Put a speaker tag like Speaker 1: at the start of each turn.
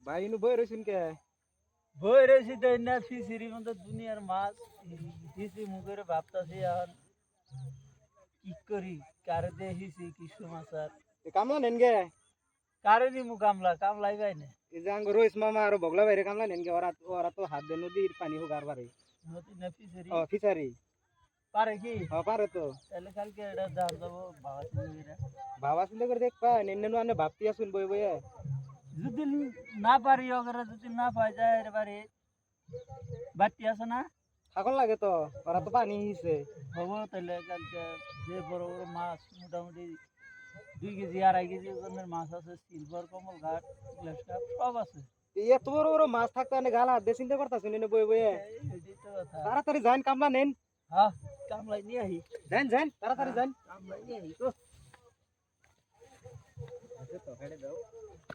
Speaker 1: ভাই ইনু বই রইছুন কে
Speaker 2: বই রয়েছি তো না ফিসিরির মধ্যে দুনিয়ার মাছ হিসি মুখের ভাবতাছি আর কি করি কারে দিয়ে হিসি কিছু মাছ আর
Speaker 1: কামলা নেন গে
Speaker 2: কারে নিমু কামলা কামলাই পাই না
Speaker 1: এই যে আঙ্গ রইস মামা আর বগলা বাইরে কামলা নেন গে ওরা ওরা তো হাত দে নদীর পানি হোগার পারে
Speaker 2: নদী না ফিসিরি
Speaker 1: ফিসারি
Speaker 2: পারে কি
Speaker 1: পারে তো
Speaker 2: তাহলে কালকে এটা দাম দেবো বাবা চিংড়িরা
Speaker 1: ভাবা চিন্তা করে দেখবা নেন আনে ভাবতি আসুন বই বইয়ে
Speaker 2: যদি না পারি ওগরে যদি না পাই যায় এবারে বাড়তি আছে না
Speaker 1: থাকন লাগে তো ওরা তো পানি হিসে
Speaker 2: হবো তাহলে কালকে যে বড় বড় মাছ মোটামুটি 2 কেজি 2.5 কেজি ওজনের মাছ আছে সিলভার কমল ঘাট গ্লাস কাপ সব আছে
Speaker 1: এত বড় বড় মাছ থাকতে আনে গালা হাত দিয়ে চিন্তা করতেছুন এনে বই বইয়ে
Speaker 2: এটাই তো কথা
Speaker 1: তাড়াতাড়ি যান কামলা নেন
Speaker 2: হ্যাঁ কামলাই নিয়ে আহি
Speaker 1: যান যান তাড়াতাড়ি যান
Speaker 2: কামলাই নিয়ে আহি
Speaker 1: আচ্ছা তো হেডে দাও